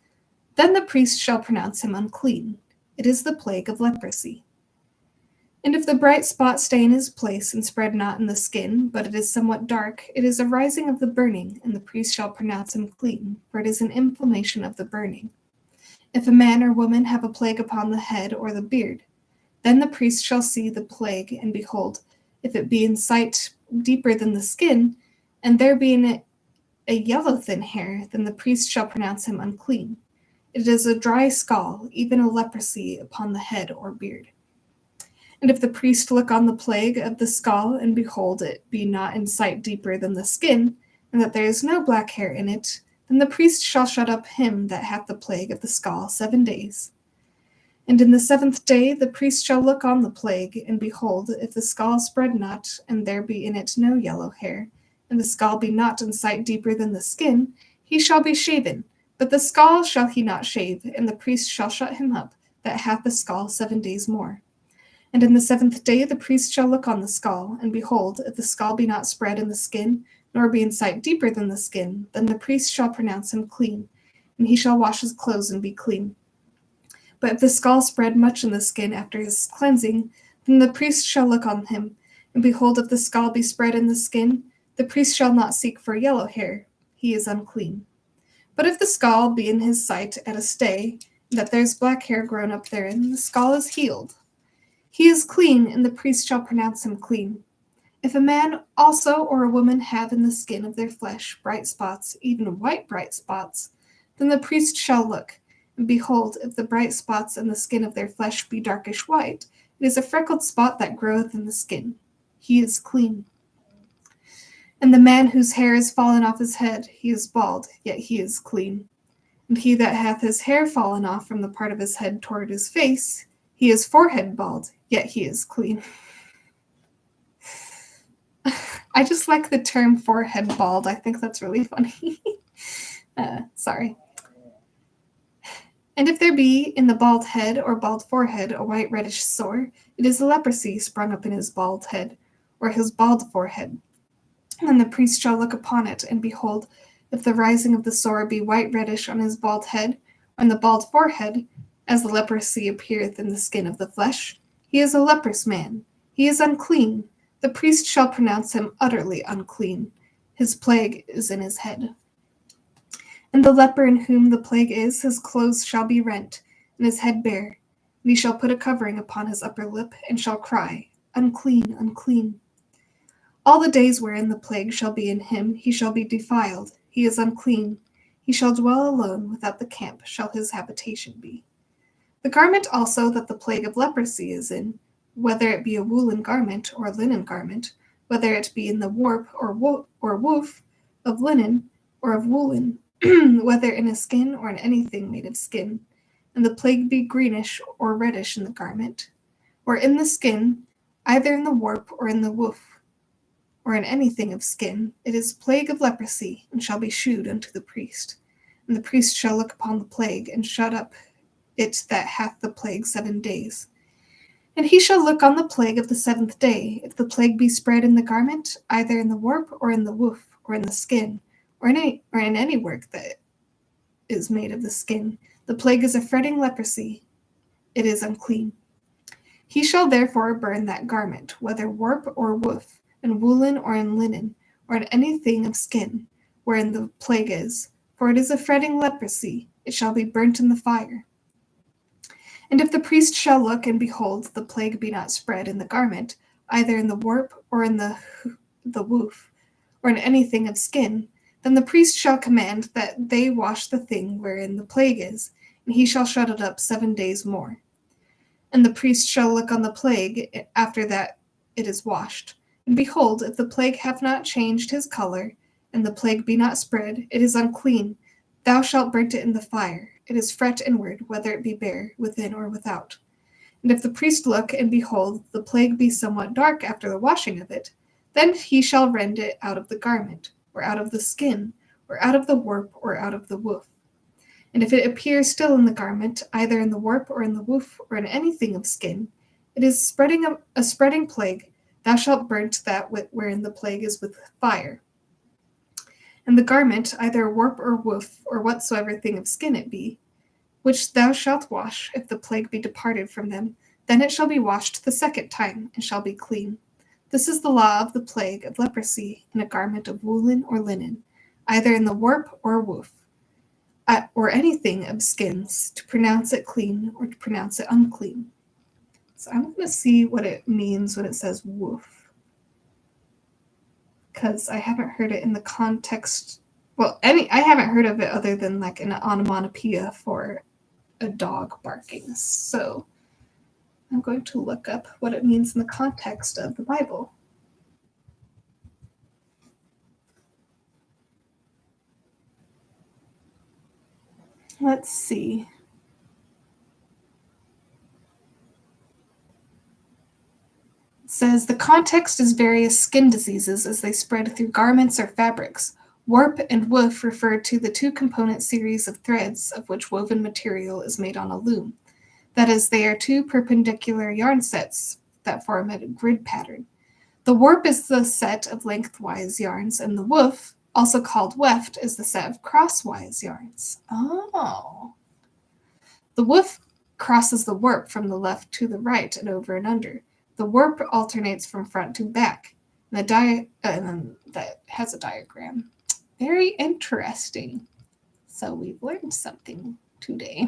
Then the priest shall pronounce him unclean. It is the plague of leprosy. And if the bright spot stay in his place, and spread not in the skin, but it is somewhat dark, it is a rising of the burning, and the priest shall pronounce him clean, for it is an inflammation of the burning. If a man or woman have a plague upon the head or the beard, then the priest shall see the plague, and behold, if it be in sight deeper than the skin, and there be in it a yellow thin hair, then the priest shall pronounce him unclean. It is a dry scall, even a leprosy upon the head or beard. And if the priest look on the plague of the skull, and behold, it be not in sight deeper than the skin, and that there is no black hair in it, then the priest shall shut up him that hath the plague of the skull 7 days. And in the 7th day the priest shall look on the plague, and behold, if the skull spread not, and there be in it no yellow hair, and the skull be not in sight deeper than the skin, he shall be shaven, but the skull shall he not shave, and the priest shall shut him up that hath the skull 7 days more. And in the 7th day the priest shall look on the skull, and behold, if the skull be not spread in the skin, nor be in sight deeper than the skin, then the priest shall pronounce him clean, and he shall wash his clothes and be clean. But if the skull spread much in the skin after his cleansing, then the priest shall look on him, and behold, if the skull be spread in the skin, the priest shall not seek for yellow hair, he is unclean. But if the skull be in his sight at a stay, and that there is black hair grown up therein, the skull is healed. He is clean, and the priest shall pronounce him clean. If a man also or a woman have in the skin of their flesh bright spots, even white bright spots, Then the priest shall look, and behold, if the bright spots in the skin of their flesh be darkish white, it is a freckled spot that groweth in the skin. He is clean. And the man whose hair is fallen off his head, he is bald, yet he is clean. And he that hath his hair fallen off from the part of his head toward his face, he is forehead bald, yet he is clean. I just like the term forehead bald. I think that's really funny. Sorry. And if there be in the bald head or bald forehead a white reddish sore, it is a leprosy sprung up in his bald head, or his bald forehead. And the priest shall look upon it, and behold, if the rising of the sore be white reddish on his bald head, or on the bald forehead, as the leprosy appeareth in the skin of the flesh, he is a leprous man. He is unclean. The priest shall pronounce him utterly unclean. His plague is in his head. And the leper in whom the plague is, his clothes shall be rent, and his head bare. And he shall put a covering upon his upper lip, and shall cry, Unclean, unclean. All the days wherein the plague shall be in him, he shall be defiled. He is unclean. He shall dwell alone, without the camp shall his habitation be. The garment also that the plague of leprosy is in, whether it be a woolen garment or a linen garment, whether it be in the warp or woof of linen or of woolen, whether in a skin or in anything made of skin, and the plague be greenish or reddish in the garment, or in the skin, either in the warp or in the woof, or in anything of skin, it is plague of leprosy, and shall be shewed unto the priest. And the priest shall look upon the plague, and shut up it that hath the plague 7 days. And he shall look on the plague of the 7th day, if the plague be spread in the garment, either in the warp or in the woof, or in the skin, or in any work that is made of the skin. The plague is a fretting leprosy. It is unclean. He shall therefore burn that garment, whether warp or woof, in woolen or in linen, or in anything of skin, wherein the plague is, for it is a fretting leprosy. It shall be burnt in the fire. And if the priest shall look, and behold, the plague be not spread in the garment, either in the warp or in the woof, or in anything of skin, then the priest shall command that they wash the thing wherein the plague is, and he shall shut it up 7 days more. And the priest shall look on the plague after that it is washed. And behold, if the plague have not changed his color, and the plague be not spread, it is unclean. Thou shalt burn it in the fire. It is fret inward, whether it be bare, within or without. And if the priest look, and behold, the plague be somewhat dark after the washing of it, then he shall rend it out of the garment, or out of the skin, or out of the warp, or out of the woof. And if it appear still in the garment, either in the warp, or in the woof, or in anything of skin, it is a spreading plague. Thou shalt burn that wherein the plague is with fire. And the garment, either warp or woof, or whatsoever thing of skin it be, which thou shalt wash, if the plague be departed from them, then it shall be washed the 2nd time, and shall be clean. This is the law of the plague of leprosy in a garment of woolen or linen, either in the warp or woof, or anything of skins, to pronounce it clean or to pronounce it unclean. So I'm going to see what it means when it says woof, because I haven't heard it in the context. Well, I haven't heard of it other than like an onomatopoeia for a dog barking. So I'm going to look up what it means in the context of the Bible. Let's see. It says the context is various skin diseases as they spread through garments or fabrics. Warp and woof refer to the 2-component series of threads of which woven material is made on a loom. That is, they are 2 perpendicular yarn sets that form a grid pattern. The warp is the set of lengthwise yarns, and the woof, also called weft, is the set of crosswise yarns. Oh. The woof crosses the warp from the left to the right and over and under. The warp alternates from front to back. And that has a diagram. Very interesting. So we've learned something today.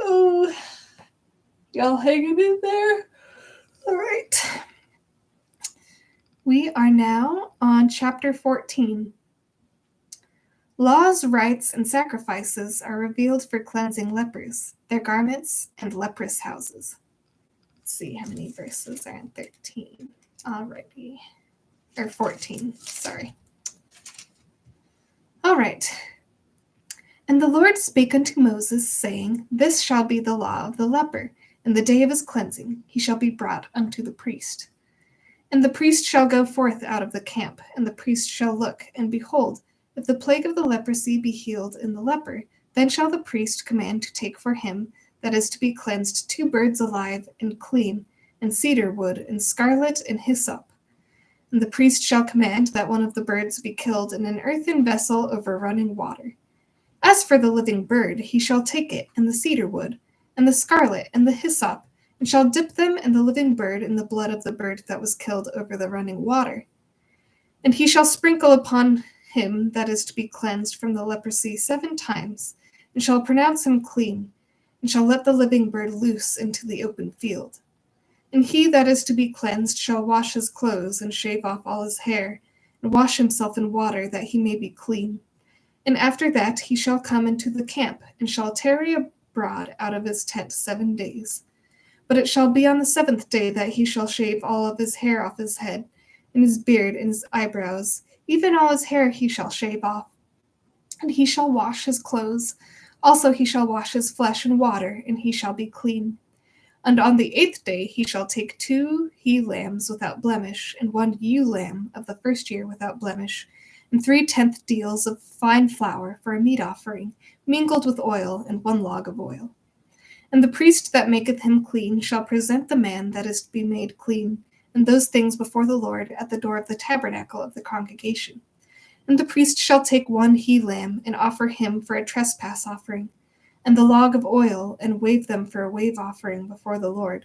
Oh, y'all hanging in there? All right. We are now on chapter 14. Laws, rites, and sacrifices are revealed for cleansing lepers, their garments, and leprous houses. Let's see how many verses are in 13 already. Or 14, sorry. All right. And the Lord spake unto Moses, saying, This shall be the law of the leper. In the day of his cleansing he shall be brought unto the priest. And the priest shall go forth out of the camp, and the priest shall look, and behold, if the plague of the leprosy be healed in the leper, then shall the priest command to take for him that is to be cleansed 2 birds alive and clean, and cedar wood, and scarlet, and hyssop. And the priest shall command that one of the birds be killed in an earthen vessel over running water. As for the living bird, he shall take it, and the cedar wood, and the scarlet, and the hyssop, and shall dip them and the living bird in the blood of the bird that was killed over the running water. And he shall sprinkle upon him that is to be cleansed from the leprosy 7 times, and shall pronounce him clean, and shall let the living bird loose into the open field. And he that is to be cleansed shall wash his clothes, and shave off all his hair, and wash himself in water, that he may be clean. And after that he shall come into the camp, and shall tarry abroad out of his tent 7 days. But it shall be on the 7th day that he shall shave all of his hair off his head, and his beard, and his eyebrows, even all his hair he shall shave off. And he shall wash his clothes. Also he shall wash his flesh in water, and he shall be clean. And on the 8th day he shall take 2 he-lambs without blemish, and 1 ewe-lamb of the first year without blemish, and 3/10 deals of fine flour for a meat offering, mingled with oil, and 1 log of oil. And the priest that maketh him clean shall present the man that is to be made clean, and those things before the Lord at the door of the tabernacle of the congregation. And the priest shall take 1 he-lamb, and offer him for a trespass offering, and the log of oil, and wave them for a wave offering before the Lord.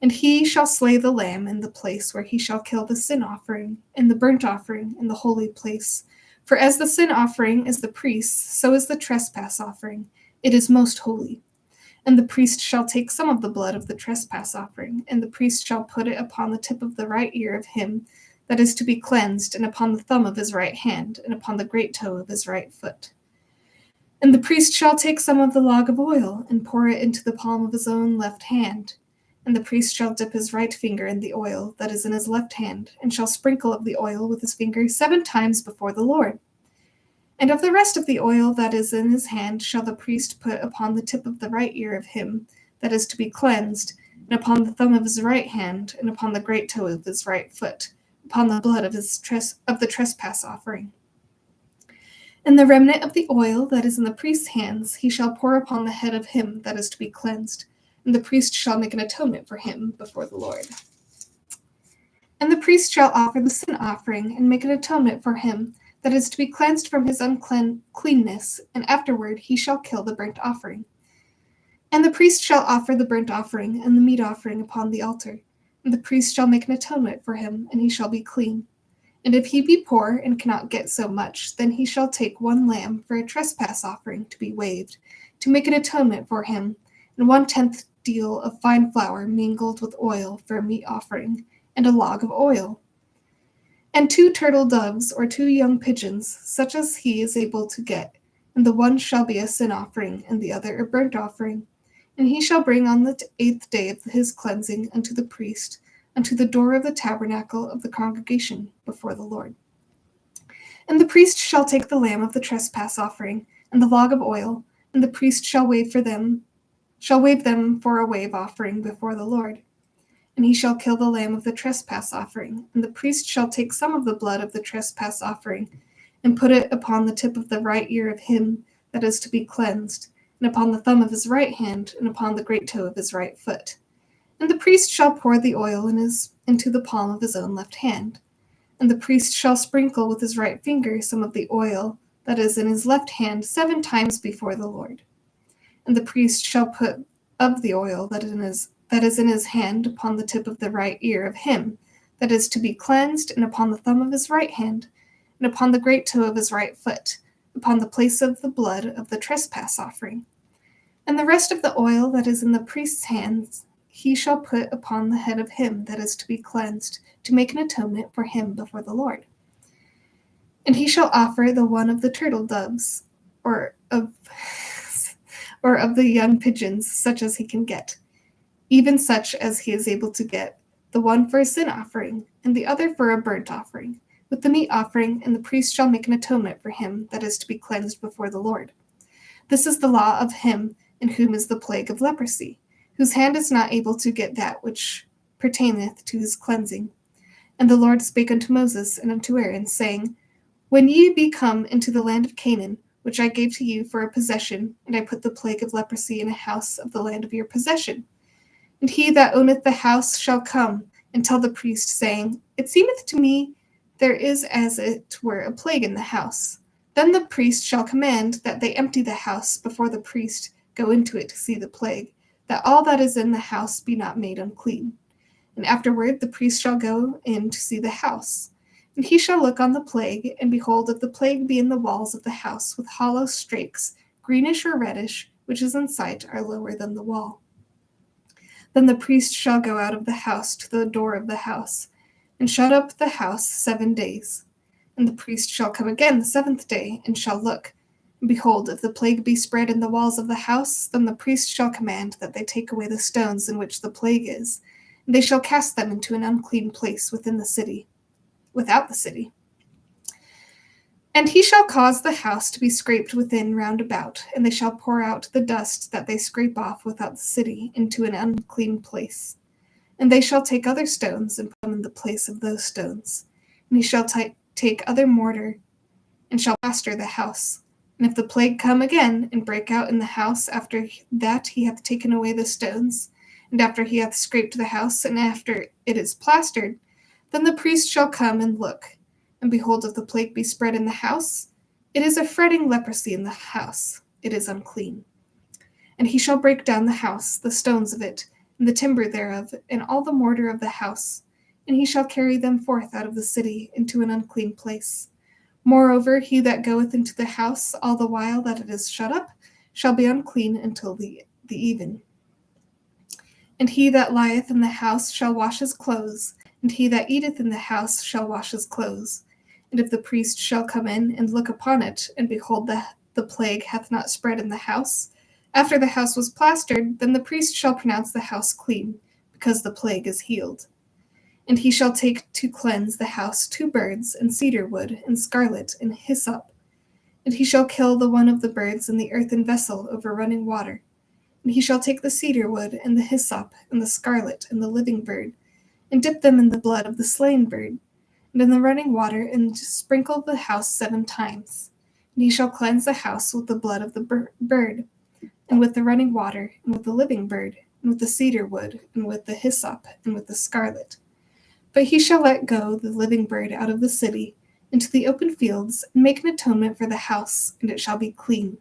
And he shall slay the lamb in the place where he shall kill the sin offering, and the burnt offering in the holy place. For as the sin offering is the priest's, so is the trespass offering. It is most holy. And the priest shall take some of the blood of the trespass offering, and the priest shall put it upon the tip of the right ear of him that is to be cleansed, and upon the thumb of his right hand, and upon the great toe of his right foot. And the priest shall take some of the log of oil, and pour it into the palm of his own left hand. And the priest shall dip his right finger in the oil that is in his left hand, and shall sprinkle of the oil with his finger 7 times before the Lord. And of the rest of the oil that is in his hand shall the priest put upon the tip of the right ear of him that is to be cleansed, and upon the thumb of his right hand, and upon the great toe of his right foot, upon the blood of the trespass offering. And the remnant of the oil that is in the priest's hands he shall pour upon the head of him that is to be cleansed, and the priest shall make an atonement for him before the Lord. And the priest shall offer the sin offering, and make an atonement for him that is to be cleansed from his uncleanness, and afterward he shall kill the burnt offering. And the priest shall offer the burnt offering and the meat offering upon the altar, and the priest shall make an atonement for him, and he shall be clean. And if he be poor and cannot get so much, then he shall take 1 lamb for a trespass offering to be waved, to make an atonement for him, and 1/10 deal of fine flour mingled with oil for a meat offering, and a log of oil. And 2 turtle doves or 2 young pigeons, such as he is able to get, and the one shall be a sin offering, and the other a burnt offering. And he shall bring on the 8th day of his cleansing unto the priest, unto the door of the tabernacle of the congregation before the Lord. And the priest shall take the lamb of the trespass offering, and the log of oil, and the priest shall wave them for a wave offering before the Lord. And he shall kill the lamb of the trespass offering, and the priest shall take some of the blood of the trespass offering, and put it upon the tip of the right ear of him that is to be cleansed, and upon the thumb of his right hand, and upon the great toe of his right foot. And the priest shall pour the oil into the palm of his own left hand. And the priest shall sprinkle with his right finger some of the oil that is in his left hand 7 times before the Lord. And the priest shall put of the oil that is in his hand upon the tip of the right ear of him that is to be cleansed, and upon the thumb of his right hand, and upon the great toe of his right foot, upon the place of the blood of the trespass offering. And the rest of the oil that is in the priest's hands he shall put upon the head of him that is to be cleansed, to make an atonement for him before the Lord. And he shall offer the one of the turtle doves, or of or of the young pigeons, such as he can get, even such as he is able to get, the one for a sin offering, and the other for a burnt offering, with the meat offering, and the priest shall make an atonement for him that is to be cleansed before the Lord. This is the law of him in whom is the plague of leprosy, whose hand is not able to get that which pertaineth to his cleansing. And the Lord spake unto Moses and unto Aaron, saying, When ye be come into the land of Canaan, which I gave to you for a possession, and I put the plague of leprosy in a house of the land of your possession, and he that owneth the house shall come and tell the priest, saying, It seemeth to me there is as it were a plague in the house. Then the priest shall command that they empty the house before the priest go into it to see the plague, that all that is in the house be not made unclean. And afterward the priest shall go in to see the house. And he shall look on the plague, and behold, if the plague be in the walls of the house, with hollow strakes, greenish or reddish, which is in sight, are lower than the wall. Then the priest shall go out of the house to the door of the house, and shut up the house 7 days. And the priest shall come again the 7th day, and shall look. And behold, if the plague be spread in the walls of the house, then the priest shall command that they take away the stones in which the plague is, and they shall cast them into an unclean place within the city, without the city. And he shall cause the house to be scraped within round about, and they shall pour out the dust that they scrape off without the city into an unclean place. And they shall take other stones and put them in the place of those stones. And he shall take other mortar and shall plaster the house. And if the plague come again and break out in the house after that he hath taken away the stones, and after he hath scraped the house, and after it is plastered, then the priest shall come and look. And behold, if the plague be spread in the house, it is a fretting leprosy in the house, it is unclean. And he shall break down the house, the stones of it, and the timber thereof, and all the mortar of the house, and he shall carry them forth out of the city into an unclean place. Moreover, he that goeth into the house all the while that it is shut up shall be unclean until the even. And he that lieth in the house shall wash his clothes, and he that eateth in the house shall wash his clothes. And if the priest shall come in and look upon it, and behold, the plague hath not spread in the house, after the house was plastered, then the priest shall pronounce the house clean, because the plague is healed. And he shall take to cleanse the house 2 birds, and cedar wood, and scarlet, and hyssop. And he shall kill the one of the birds in the earthen vessel over running water. And he shall take the cedar wood, and the hyssop, and the scarlet, and the living bird, and dip them in the blood of the slain bird, and in the running water, and sprinkle the house 7 times. And he shall cleanse the house with the blood of the bird, and with the running water, and with the living bird, and with the cedar wood, and with the hyssop, and with the scarlet. But he shall let go the living bird out of the city, into the open fields, and make an atonement for the house, and it shall be clean.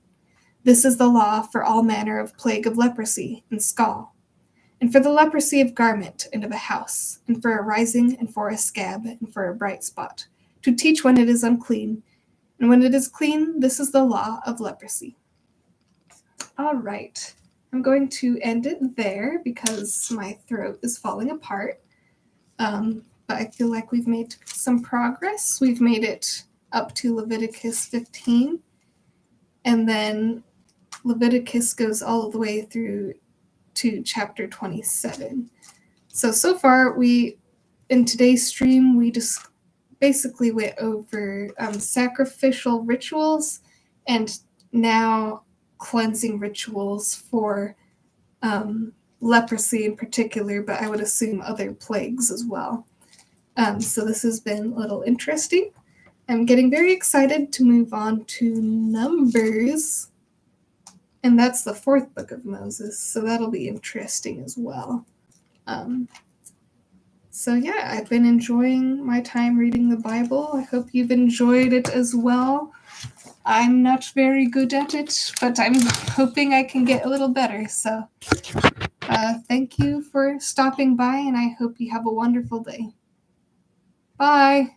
This is the law for all manner of plague of leprosy and scall, and for the leprosy of garment and of a house, and for a rising, and for a scab, and for a bright spot, to teach when it is unclean. And when it is clean, this is the law of leprosy. All right. I'm going to end it there because my throat is falling apart. But I feel like we've made some progress. We've made it up to Leviticus 15. And then Leviticus goes all the way through to chapter 27. So far, in today's stream, we just basically went over sacrificial rituals and now cleansing rituals for leprosy in particular, but I would assume other plagues as well. So this has been a little interesting. I'm getting very excited to move on to Numbers. And that's the 4th book of Moses, so that'll be interesting as well. So yeah, I've been enjoying my time reading the Bible. I hope you've enjoyed it as well. I'm not very good at it, but I'm hoping I can get a little better. So thank you for stopping by, and I hope you have a wonderful day. Bye.